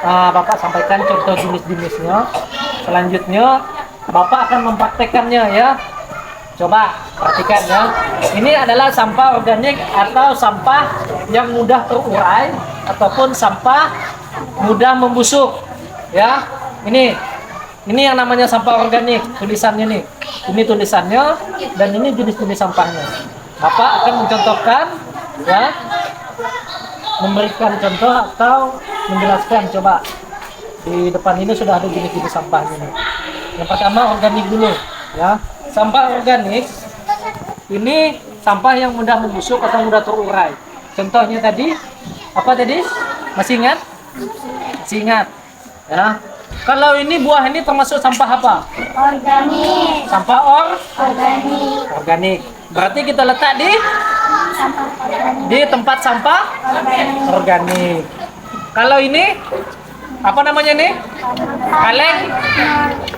[SPEAKER 1] Bapak sampaikan contoh jenis-jenisnya. Selanjutnya Bapak akan mempraktekannya ya. Coba perhatikan ya. Ini adalah sampah organik atau sampah yang mudah terurai ataupun sampah mudah membusuk ya. Ini yang namanya sampah organik, tulisannya nih. Ini tulisannya dan ini jenis-jenis sampahnya. Bapak akan mencontohkan ya, memberikan contoh atau menjelaskan. Coba di depan ini sudah ada jenis-jenis sampahnya nih. Yang pertama organik dulu ya. Sampah organik ini sampah yang mudah membusuk atau mudah terurai. Contohnya tadi apa tadi? Masih ingat? Masih ingat ya. Kalau ini buah ini termasuk sampah apa?
[SPEAKER 2] Organik.
[SPEAKER 1] Sampah
[SPEAKER 2] Organik.
[SPEAKER 1] organik. Berarti kita letak di
[SPEAKER 2] Sampah organik.
[SPEAKER 1] di tempat sampah organik. Kalau ini apa namanya nih?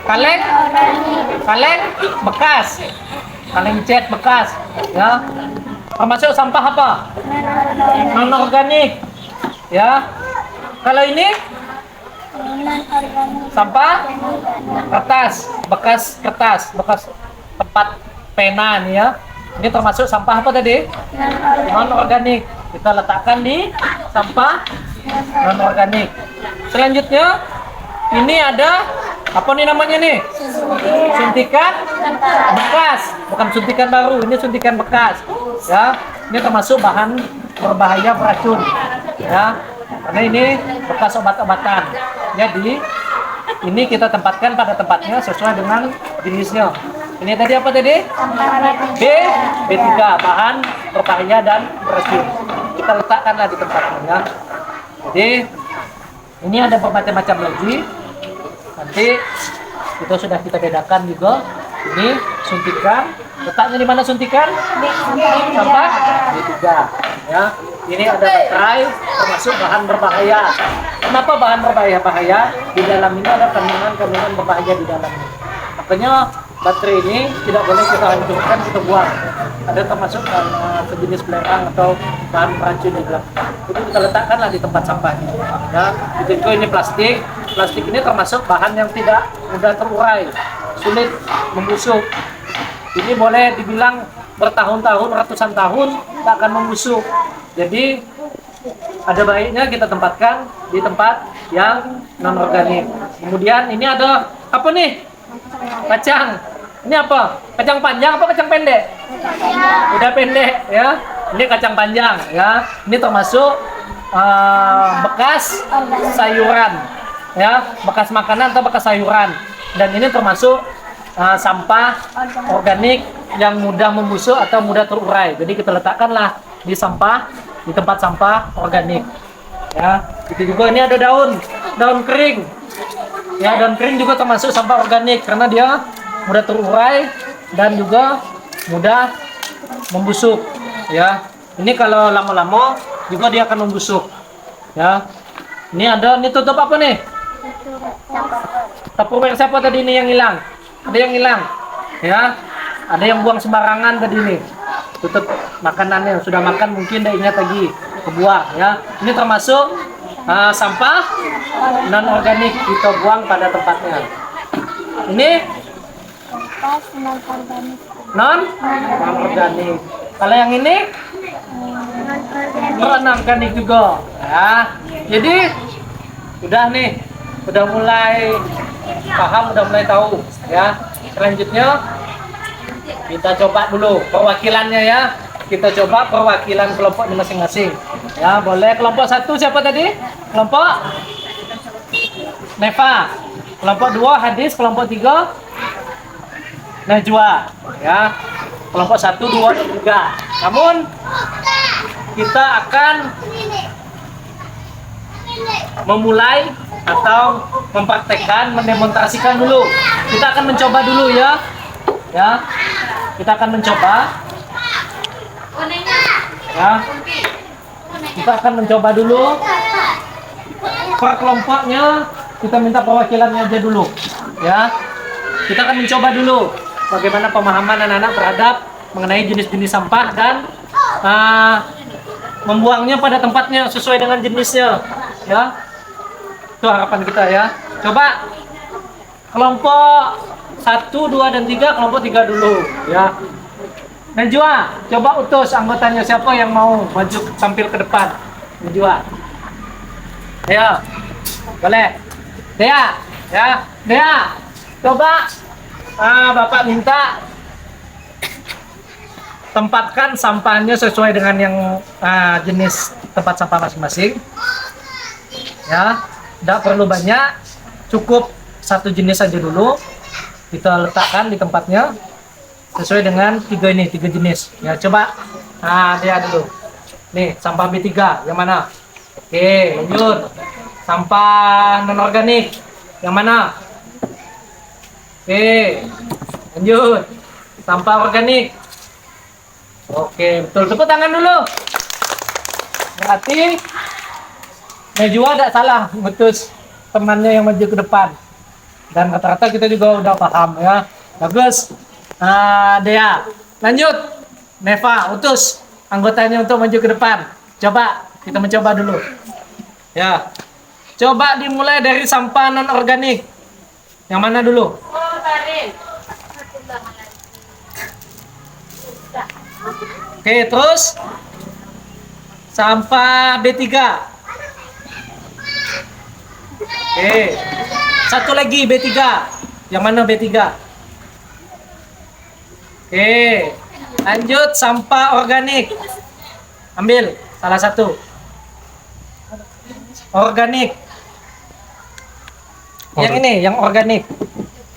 [SPEAKER 1] Kaleng bekas. Kaleng cat bekas ya. Termasuk sampah apa? Non organik. Ya. Kalau ini sampah kertas, bekas tempat pena nih ya. Ini termasuk sampah apa tadi? Non organik. Kita letakkan di sampah non organik. Selanjutnya ini ada apa nih namanya nih? Suntikan bekas, bukan suntikan baru. Ini suntikan bekas. Ya, ini termasuk bahan berbahaya beracun. Ya, karena ini bekas obat-obatan. Jadi ini kita tempatkan pada tempatnya sesuai dengan jenisnya. Ini tadi apa tadi? B3, bahan berbahaya dan beracun. Kita letakkanlah di tempatnya ya. Jadi ini ada bermacam-macam lagi. Nanti itu sudah kita bedakan juga. Ini suntikan. Letaknya di mana suntikan? Sampah B3 ya. Ini ada baterai termasuk bahan berbahaya. Kenapa bahan berbahaya? Di dalam ini ada kandungan-kandungan berbahaya di dalamnya. Makanya baterai ini tidak boleh kita hancurkan, kita buang. Ada termasuk sejenis belerang atau bahan beracun di dalam. Jadi kita letakkanlah di tempat sampahnya. Ya, itu juga ini plastik. Plastik ini termasuk bahan yang tidak mudah terurai, sulit membusuk. Ini boleh dibilang bertahun-tahun, ratusan tahun tak akan membusuk. Jadi ada baiknya kita tempatkan di tempat yang non organik. Kemudian ini ada apa nih? Kacang. Ini apa? Kacang panjang apa kacang pendek? Udah pendek ya. Ini kacang panjang ya. Ini termasuk bekas sayuran ya, bekas makanan atau bekas sayuran. Dan ini termasuk sampah organik yang mudah membusuk atau mudah terurai. Jadi kita letakkanlah di tempat sampah organik. Ya, itu juga ini ada daun kering. Ya, daun kering juga termasuk sampah organik karena dia mudah terurai dan juga mudah membusuk. Ya, ini kalau lama-lama juga dia akan membusuk. Ya, ini tutup apa nih? Tupperware siapa tadi ini yang hilang? Ada yang hilang, ya? Ada yang buang sembarangan tadi nih. Tutup makanannya, sudah makan mungkin tidak ingat lagi, kebuang. Ya, ini termasuk sampah non organik kita buang pada tempatnya. Ini non organik. Kalau yang ini non organik juga. Ya, jadi udah nih, udah mulai paham, udah mulai tahu. Ya, selanjutnya kita coba dulu perwakilannya ya. Kita coba perwakilan kelompoknya masing-masing. Ya, boleh kelompok 1 siapa tadi? Kelompok Neva. Kelompok 2 Hadis, kelompok 3 Najwa. Ya. Kelompok 1, 2, dan 3. Namun kita akan memulai atau mempraktekkan, mendemonstrasikan dulu. Kita akan mencoba dulu ya. Ya. Kita akan mencoba. Ya. Kita akan mencoba dulu. Per kelompoknya kita minta perwakilannya aja dulu. Ya. Kita akan mencoba dulu bagaimana pemahaman anak-anak terhadap mengenai jenis-jenis sampah dan membuangnya pada tempatnya sesuai dengan jenisnya. Ya. Itu harapan kita ya. Coba kelompok 1, 2, dan 3, kelompok 3 dulu ya. Najwa, coba utus anggotanya siapa yang mau maju tampil ke depan. Najwa. Ayo. Boleh. Dea, ya. Dea. Coba Bapak minta tempatkan sampahnya sesuai dengan yang jenis tempat sampah masing-masing. Ya, tidak perlu banyak, cukup satu jenis saja dulu. Kita letakkan di tempatnya sesuai dengan 3 jenis. Ya, coba dia dulu. Nih, sampah B3 yang mana? Oke, lanjut. Sampah non organik yang mana? Oke, lanjut. Sampah organik. Oke, betul. Tepuk tangan dulu. Berarti Najwa tidak salah ngutus temannya yang maju ke depan. Dan rata-rata kita juga udah paham ya. Bagus. Dea. Lanjut. Neva, utus anggotanya untuk maju ke depan. Coba, kita mencoba dulu. Ya. Coba dimulai dari sampah non organik. Yang mana dulu? Oke, terus sampah B3. Oke. Satu lagi B3. Yang mana B3? Oke. Lanjut sampah organik. Ambil salah satu. Organik. Yang ini, yang organik.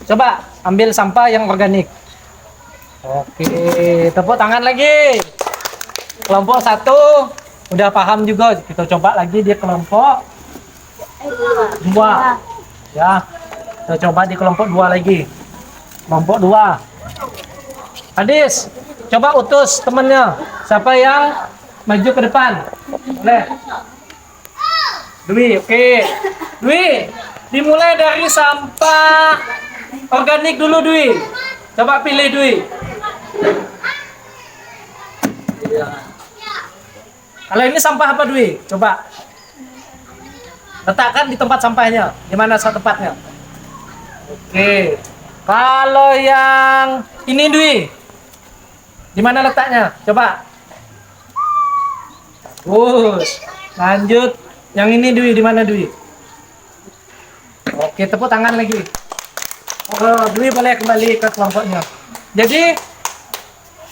[SPEAKER 1] Coba ambil sampah yang organik. Oke, tepuk tangan lagi. Kelompok 1 udah paham juga. Kita coba lagi di kelompok 2. Ya, kita coba di kelompok 2 lagi. Kelompok 2. Hadis, coba utus temennya. Siapa yang maju ke depan? Boleh. Dwi, oke. Dwi, dimulai dari sampah organik dulu, Dwi. Coba pilih, Dwi. Kalau ini sampah apa Dwi? Coba. Letakkan di tempat sampahnya. Di mana tempatnya? Oke. Kalau yang ini Dwi, di mana letaknya? Coba. Bagus. Lanjut. Yang ini Dwi, di mana Dwi? Oke, tepuk tangan lagi. Oh, Dwi boleh kembali ke kelompoknya. Jadi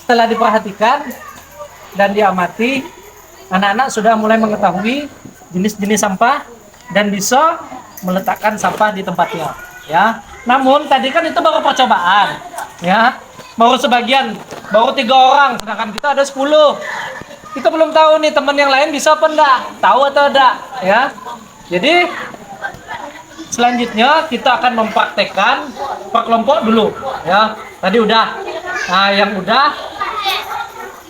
[SPEAKER 1] setelah diperhatikan dan diamati, anak-anak sudah mulai mengetahui jenis-jenis sampah dan bisa meletakkan sampah di tempatnya. Ya. Namun tadi kan itu baru percobaan, ya. Baru sebagian, baru 3 orang, sedangkan kita ada 10. Kita belum tahu nih teman yang lain bisa apa enggak, tahu atau enggak, ya. Jadi selanjutnya kita akan mempraktekkan per kelompok dulu, ya. Tadi udah. Nah, yang udah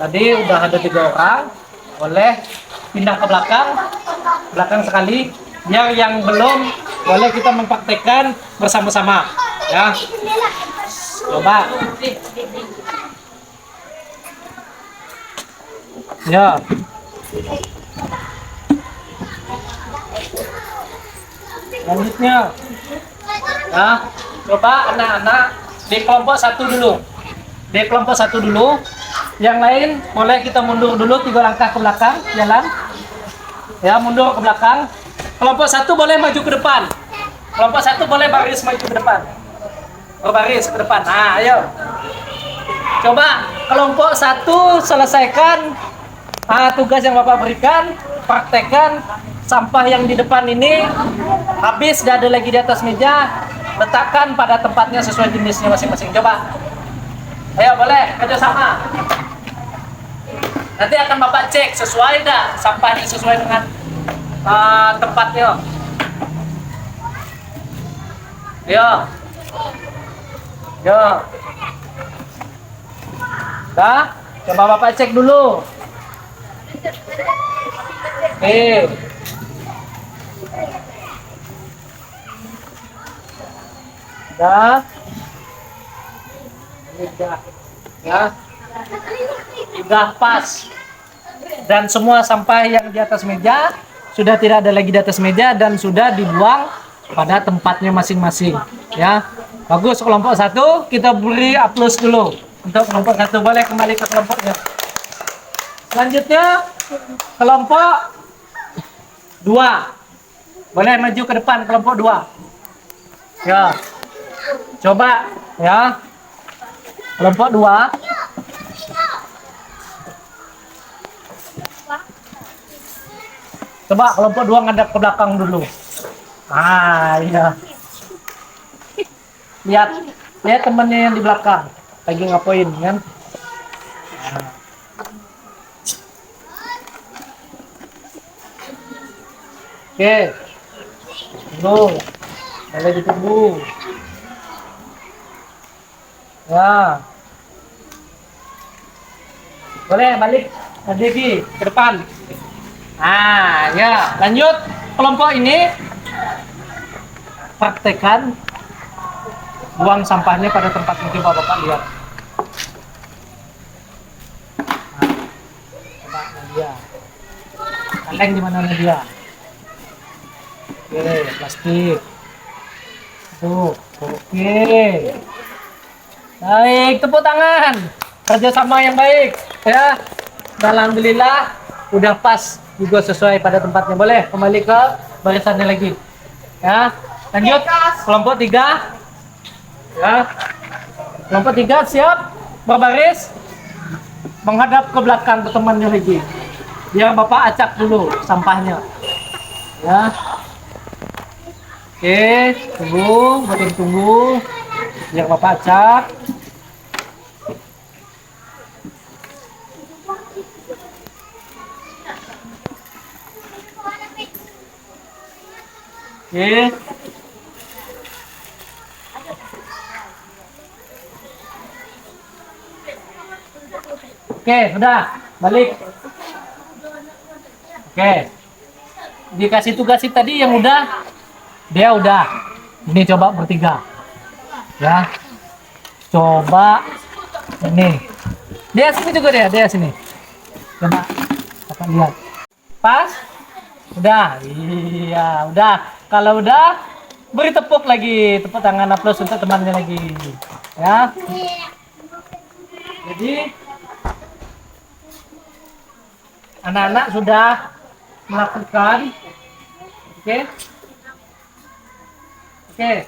[SPEAKER 1] tadi udah ada 3 orang, boleh pindah ke belakang sekali. Yang belum boleh kita mempraktekkan bersama-sama, ya. Coba. Ya. Selanjutnya, ya, coba anak-anak di kelompok 1 dulu. Di kelompok 1 dulu. Yang lain boleh kita mundur dulu 3 langkah ke belakang, jalan. Ya, mundur ke belakang. Kelompok 1 boleh maju ke depan. Kelompok 1 boleh baris maju ke depan. Berbaris ke depan. Nah, ayo. Coba kelompok 1 selesaikan tugas yang Bapak berikan, praktekkan sampah yang di depan ini habis, tidak ada lagi di atas meja, letakkan pada tempatnya sesuai jenisnya masing-masing. Coba. Ayo, boleh kerjasama. Nanti akan Bapak cek sesuai tidak sampahnya sesuai dengan tempatnya. Ayo. Yo. Dah, coba Bapak cek dulu. Oke. Dah. Udah. Ya. Sudah pas. Dan semua sampah yang di atas meja sudah tidak ada lagi di atas meja dan sudah dibuang pada tempatnya masing-masing. Ya. Bagus, kelompok 1 kita beri aplaus dulu. Untuk kelompok 1 boleh kembali ke kelompoknya. Selanjutnya kelompok 2 boleh maju ke depan, kelompok 2. Ya. Coba ya. Kelompok 2. Coba kelompok 2 ngadap ke belakang dulu. Iya. Lihat temennya yang di belakang lagi ngapain kan? Oke. Tunggu. Boleh ditunggu. Ya. Boleh balik lagi ke depan. Ya, lanjut kelompok ini praktekkan buang sampahnya pada tempat yang coba Bapak lihat. Coba Nadia. Kaleng di mana Nadia? Oke, plastik. Tuh, oke. Baik, tepuk tangan. Kerjasama yang baik, ya. Alhamdulillah, udah pas juga sesuai pada tempatnya. Boleh kembali ke barisannya lagi. Ya, lanjut kelompok 3. Ya. Kelompok 3 siap berbaris menghadap ke belakang ke temannya lagi. Biar Bapak acak dulu sampahnya. Ya. Oke, tunggu. Biar Bapak acak. Oke. Oke, sudah. Balik. Oke. Dikasih tugas tadi yang udah. Dia udah. Ini coba bertiga. Ya. Coba ini. Dia sini juga dia sini. Coba Bapak lihat. Pas? Udah. Iya, udah. Kalau udah, beri tepuk lagi, tepuk tangan aplaus untuk temannya lagi. Ya. Jadi anak-anak sudah melakukan, oke? Oke.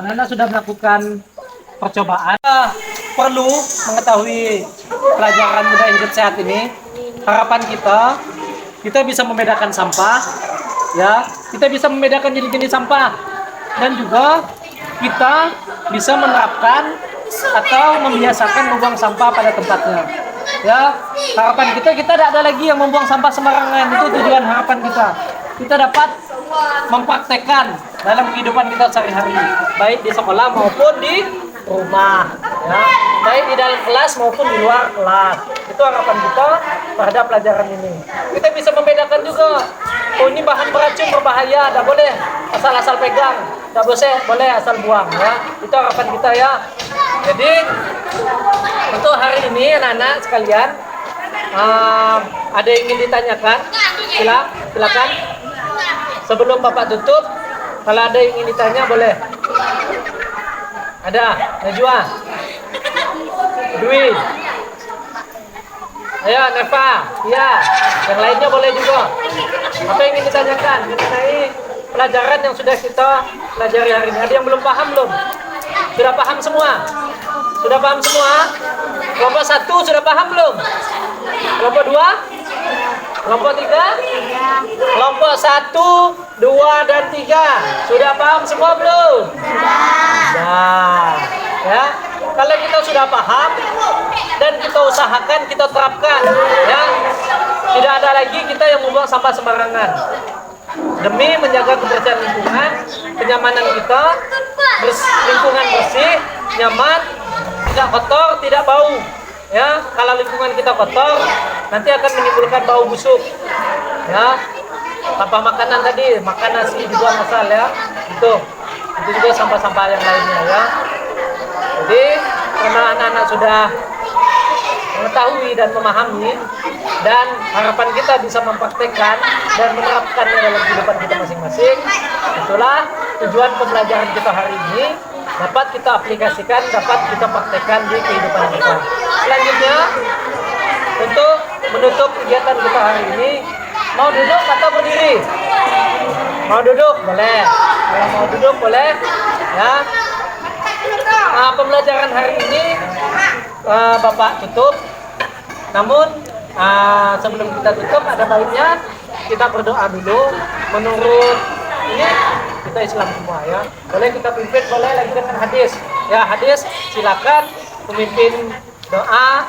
[SPEAKER 1] Anak-anak sudah melakukan percobaan. Perlu mengetahui pelajaran budaya hidup sehat ini. Harapan kita bisa membedakan sampah, ya. Kita bisa membedakan jenis-jenis sampah, dan juga kita bisa menerapkan atau membiasakan membuang sampah pada tempatnya. Ya, harapan kita tidak ada lagi yang membuang sampah sembarangan. Itu tujuan harapan kita. Kita dapat mempraktekkan dalam kehidupan kita sehari-hari, baik di sekolah maupun di rumah, ya, baik di dalam kelas maupun di luar kelas. Itu harapan kita terhadap pelajaran ini. Kita bisa membedakan juga, oh ini bahan beracun berbahaya, tidak boleh asal-asal pegang, tidak boleh asal buang, ya. Itu harapan kita, ya. Jadi untuk hari ini anak-anak sekalian, ada yang ingin ditanyakan? Silakan. Sebelum Bapak tutup, kalau ada yang ingin ditanya boleh. Ada, Najwa, Dwi, ayo Neva, ya, yang lainnya boleh juga. Apa yang ingin ditanyakan mengenai pelajaran yang sudah kita pelajari hari ini? Ada yang belum paham belum? Sudah paham semua? Sudah paham semua? Kelompok 1 sudah paham belum? Kelompok 2? Kelompok 3? Kelompok 1, 2, dan 3 sudah paham semua belum? Sudah. Ya. Kalau kita sudah paham dan kita usahakan, kita terapkan, ya. Tidak ada lagi kita yang membuang sampah sembarangan. Demi menjaga kebersihan lingkungan, kenyamanan kita, lingkungan bersih, nyaman, tidak kotor, tidak bau. Ya, kalau lingkungan kita kotor, nanti akan menimbulkan bau busuk. Ya, sampah makanan tadi, makan nasi dibuang asal, ya. Itu juga sampah-sampah yang lainnya, ya. Jadi karena anak-anak sudah mengetahui dan memahami, dan harapan kita bisa mempraktekkan dan menerapkannya dalam kehidupan kita masing-masing, itulah tujuan pembelajaran kita hari ini, dapat kita aplikasikan, dapat kita praktekkan di kehidupan kita. Selanjutnya, untuk menutup kegiatan kita hari ini, mau duduk atau berdiri? Mau duduk? Boleh. Kalau mau duduk boleh, ya. Pembelajaran hari ini Bapak tutup. Namun sebelum kita tutup, ada baiknya kita berdoa dulu menurut ini kita Islam semua, ya. Boleh kita pimpin, boleh lagi dengan hadis. Ya, hadis silakan pemimpin doa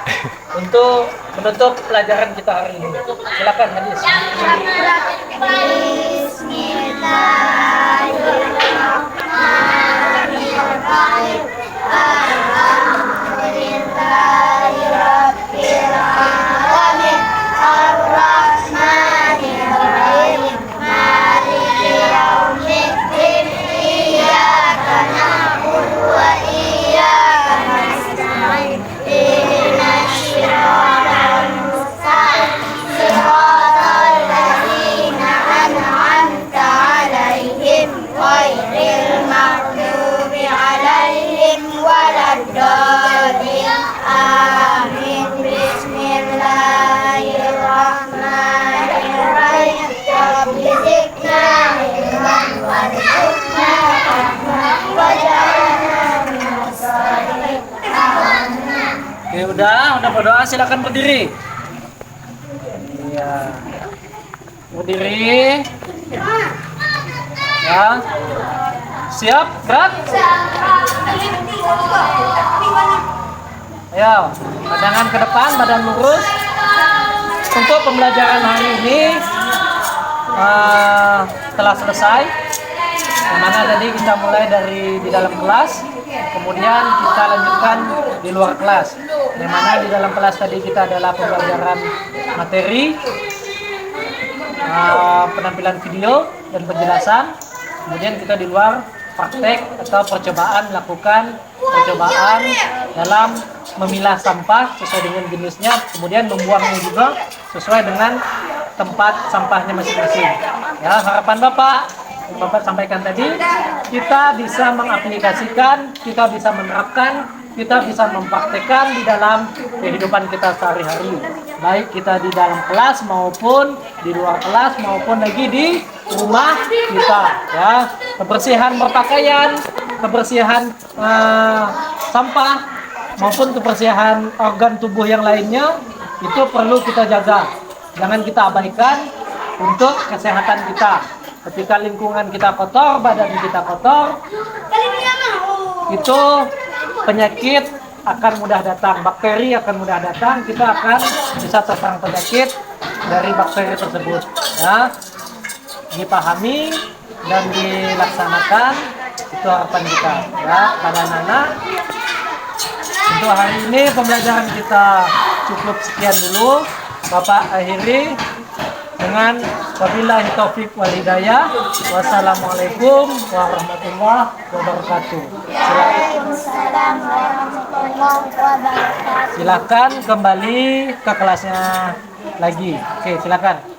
[SPEAKER 1] untuk menutup pelajaran kita hari ini. Silakan hadis.
[SPEAKER 2] Bismillahirrahmanirrahim. Alhamdulillahirabbil alamin. Arrahmanirrahim. Maliki yaumiddin. Iyyaka na'budu wa iyyaka nasta'in. Ihdinas siratal mustaqim. Siratal ladzina an'amta 'alaihim ghairil maghdubi 'alaihim waladdallin. Amin. Bismillahirrahmanirrahim. Rabbi zidna ilman warzuqna fahman waj'alna minas sholihin.
[SPEAKER 1] Oke, udah berdoa, silakan berdiri. Iya. Berdiri. Ya. Siap, gerak. Ayo, pandangan ke depan, badan lurus. Untuk pembelajaran hari ini telah selesai. Yang mana tadi kita mulai dari di dalam kelas, kemudian kita lanjutkan di luar kelas. Yang mana di dalam kelas tadi kita adalah pembelajaran materi, penampilan video dan penjelasan. Kemudian kita di luar praktek atau melakukan percobaan dalam memilah sampah sesuai dengan jenisnya, kemudian membuangnya juga sesuai dengan tempat sampahnya masing-masing. Ya, harapan Bapak sampaikan tadi, kita bisa mengaplikasikan, kita bisa menerapkan, kita bisa mempraktekkan di dalam kehidupan kita sehari-hari. Baik kita di dalam kelas maupun di luar kelas maupun lagi di rumah kita. Ya, kebersihan berpakaian, kebersihan sampah maupun kebersihan organ tubuh yang lainnya itu perlu kita jaga. Jangan kita abaikan untuk kesehatan kita. Ketika lingkungan kita kotor, badan kita kotor, itu penyakit akan mudah datang, bakteri akan mudah datang, kita akan bisa terserang penyakit dari bakteri tersebut. Ya, dipahami dan dilaksanakan, itu harapan kita. Ya, pada anak-anak. Untuk hari ini pembelajaran kita cukup sekian dulu. Bapak akhiri dengan wabillahi taufik wal hidayah. Wassalamualaikum warahmatullahi wabarakatuh.
[SPEAKER 2] Waalaikumsalam warahmatullahi wabarakatuh.
[SPEAKER 1] Silakan kembali ke kelasnya lagi. Oke, silakan.